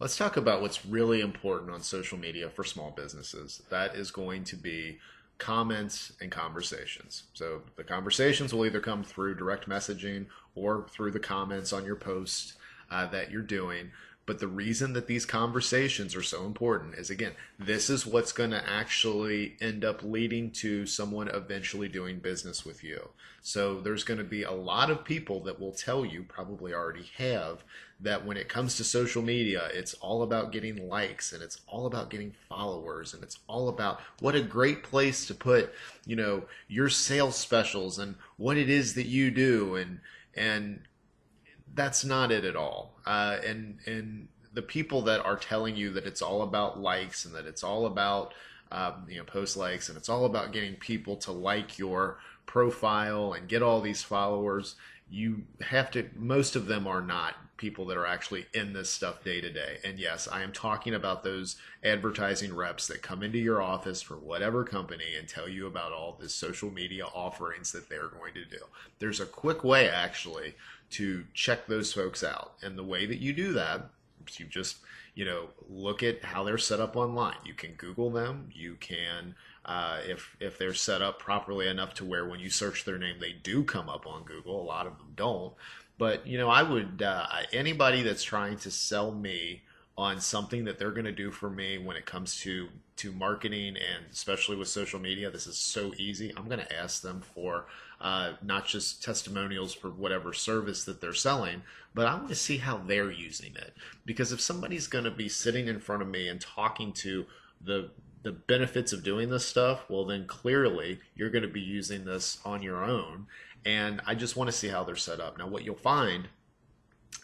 Let's talk about what's really important on social media for small businesses. That is going to be comments and conversations. So the conversations will either come through direct messaging or through the comments on your post that you're doing. But the reason that these conversations are so important is, again, this is what's going to actually end up leading to someone eventually doing business with you. So there's going to be a lot of people that will tell you, probably already have, that when it comes to social media, it's all about getting likes and it's all about getting followers and it's all about what a great place to put, your sales specials and what it is that you do, and that's not it at all. And the people that are telling you that it's all about likes and that it's all about post likes and it's all about getting people to like your profile and get all these followers, you have to. Most of them are not people that are actually in this stuff day to day. And yes, I am talking about those advertising reps that come into your office for whatever company and tell you about all this social media offerings that they're going to do. There's a quick way actually to check those folks out. And the way that you do that, you just, look at how they're set up online. You can Google them. You can, if they're set up properly enough to where when you search their name, they do come up on Google. A lot of them don't. But, I would, anybody that's trying to sell me on something that they're going to do for me when it comes to marketing, and especially with social media, this is so easy. I'm going to ask them for not just testimonials for whatever service that they're selling, but I want to see how they're using it. Because if somebody's going to be sitting in front of me and talking to the benefits of doing this stuff, well, then clearly you're going to be using this on your own. And I just want to see how they're set up. Now, what you'll find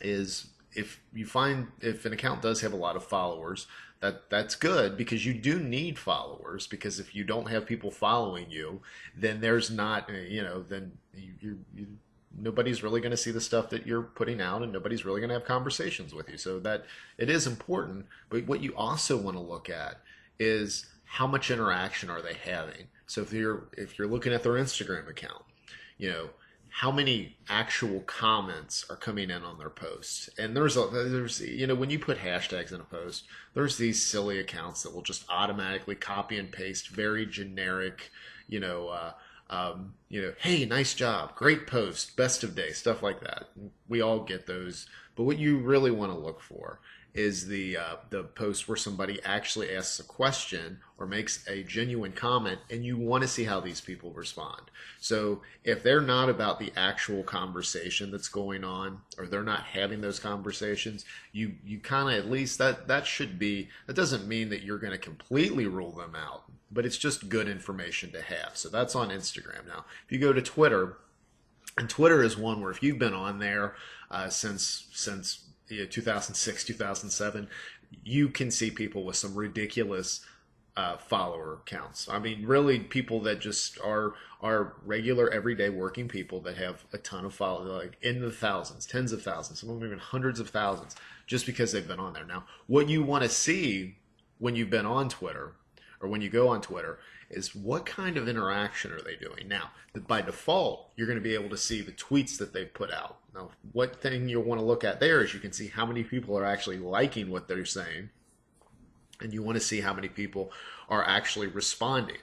is if an account does have a lot of followers, that's good, because you do need followers, because if you don't have people following you, then there's not, then nobody's really going to see the stuff that you're putting out, and nobody's really going to have conversations with you. So that it is important. But what you also want to look at is how much interaction are they having. So if you're looking at their Instagram account, how many actual comments are coming in on their posts. And there's when you put hashtags in a post, there's these silly accounts that will just automatically copy and paste very generic, hey, nice job, great post, best of day, stuff like that. We all get those. But what you really want to look for is the post where somebody actually asks a question or makes a genuine comment, and you want to see how these people respond. So if they're not about the actual conversation that's going on, or they're not having those conversations, you kind of, at least that doesn't mean that you're going to completely rule them out, but it's just good information to have. So that's on Instagram. Now, if you go to Twitter, and Twitter is one where if you've been on there since 2006, 2007, you can see people with some ridiculous follower counts. I mean, really, people that just are regular, everyday working people that have a ton of followers, like in the thousands, tens of thousands, some of them even hundreds of thousands, just because they've been on there. Now, what you want to see when you've been on Twitter, or when you go on Twitter, is what kind of interaction are they doing. Now, by default, you're going to be able to see the tweets that they put out. Now, what thing you'll want to look at there is you can see how many people are actually liking what they're saying, and you want to see how many people are actually responding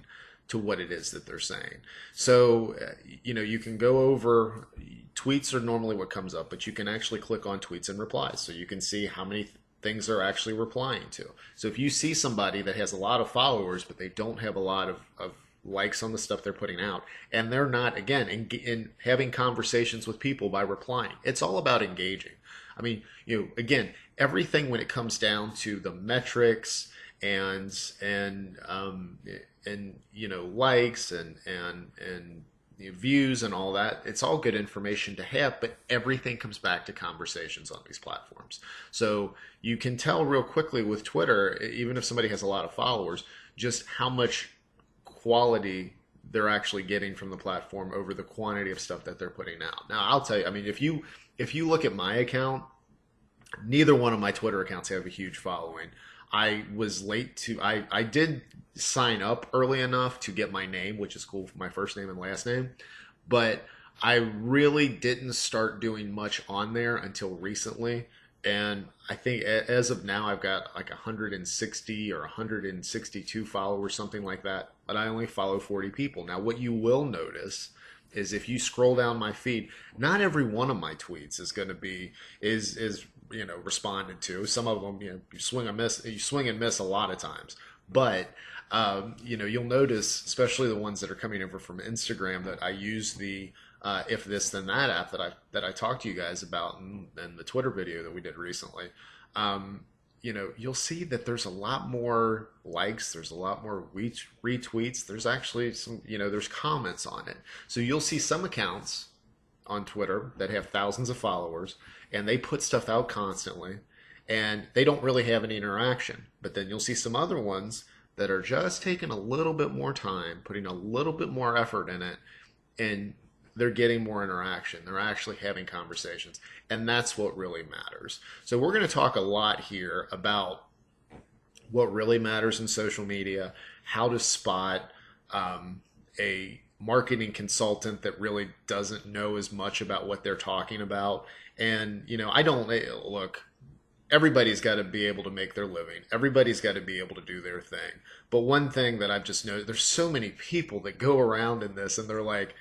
to what it is that they're saying. So, you can go over, tweets are normally what comes up, but you can actually click on tweets and replies, so you can see how many things they're actually replying to. So if you see somebody that has a lot of followers, but they don't have a lot of likes on the stuff they're putting out, and they're not, again, in having conversations with people by replying, it's all about engaging. I mean, again, everything when it comes down to the metrics and likes and views and all that, it's all good information to have, but everything comes back to conversations on these platforms. So you can tell real quickly with Twitter, even if somebody has a lot of followers, just how much quality they're actually getting from the platform over the quantity of stuff that they're putting out. Now, I'll tell you, I mean, if you look at my account, neither one of my Twitter accounts have a huge following. I was late to, I did sign up early enough to get my name, which is cool for my first name and last name, but I really didn't start doing much on there until recently. And I think as of now, I've got like 160 or 162 followers, something like that. But I only follow 40 people. Now, what you will notice is if you scroll down my feed, not every one of my tweets is going to be is responded to. Some of them, you swing and miss a lot of times. But you'll notice, especially the ones that are coming over from Instagram, that I use the if this then that app that I talked to you guys about in the Twitter video that we did recently. You'll see that there's a lot more likes, there's a lot more retweets. There's actually some, there's comments on it. So you'll see some accounts on Twitter that have thousands of followers, and they put stuff out constantly, and they don't really have any interaction. But then you'll see some other ones that are just taking a little bit more time, putting a little bit more effort in it, and they're getting more interaction. They're actually having conversations. And that's what really matters. So we're going to talk a lot here about what really matters in social media, how to spot a marketing consultant that really doesn't know as much about what they're talking about. And, I don't look, everybody's got to be able to make their living. Everybody's got to be able to do their thing. But one thing that I've just noticed, there's so many people that go around in this and they're like,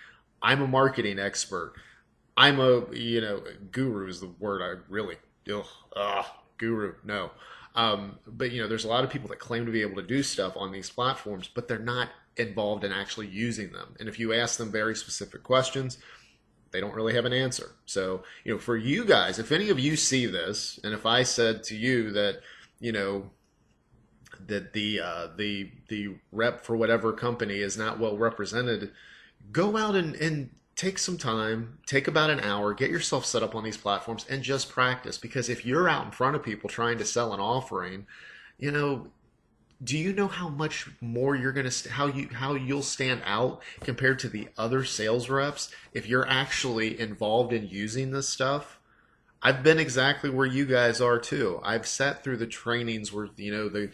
I'm a marketing expert. I'm a, guru is the word I really, guru, no. But, there's a lot of people that claim to be able to do stuff on these platforms, but they're not involved in actually using them. And if you ask them very specific questions, they don't really have an answer. So, for you guys, if any of you see this, and if I said to you that, that the rep for whatever company is not well represented, go out and take some time, take about an hour, get yourself set up on these platforms and just practice. Because if you're out in front of people trying to sell an offering, do you know how much more you're going to, how you'll stand out compared to the other sales reps if you're actually involved in using this stuff? I've been exactly where you guys are too. I've sat through the trainings where, the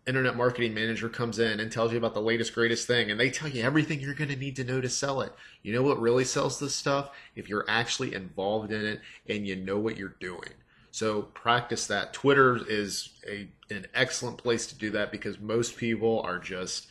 internet marketing manager comes in and tells you about the latest, greatest thing, and they tell you everything you're going to need to know to sell it. You know what really sells this stuff? If you're actually involved in it and you know what you're doing. So practice that. Twitter is an excellent place to do that because most people are just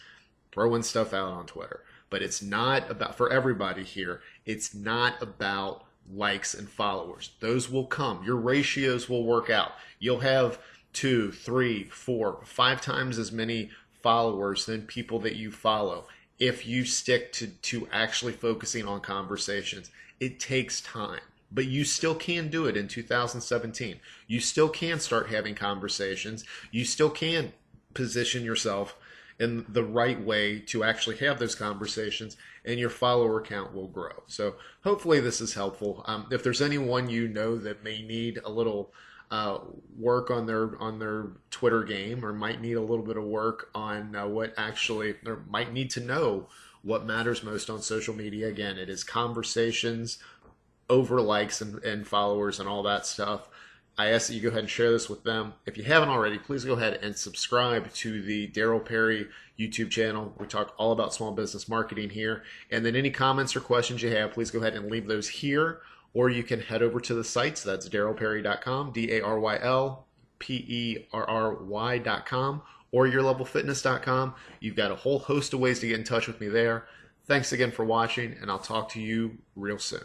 throwing stuff out on Twitter. But it's not about, for everybody here, it's not about likes and followers. Those will come. Your ratios will work out. You'll have 2, 3, 4, 5 times as many followers than people that you follow if you stick to actually focusing on conversations. It takes time, but you still can do it in 2017. You still can start having conversations. You still can position yourself in the right way to actually have those conversations, and your follower count will grow. So hopefully this is helpful. If there's anyone that may need a little work on their Twitter game, or might need a little bit of work on or might need to know what matters most on social media. Again, it is conversations over likes and followers and all that stuff. I ask that you go ahead and share this with them. If you haven't already, please go ahead and subscribe to the Daryl Perry YouTube channel. We talk all about small business marketing here. And then any comments or questions you have, please go ahead and leave those here. Or you can head over to the site. So that's darylperry.com, DARYLPERRY.com, or yourlevelfitness.com. You've got a whole host of ways to get in touch with me there. Thanks again for watching, and I'll talk to you real soon.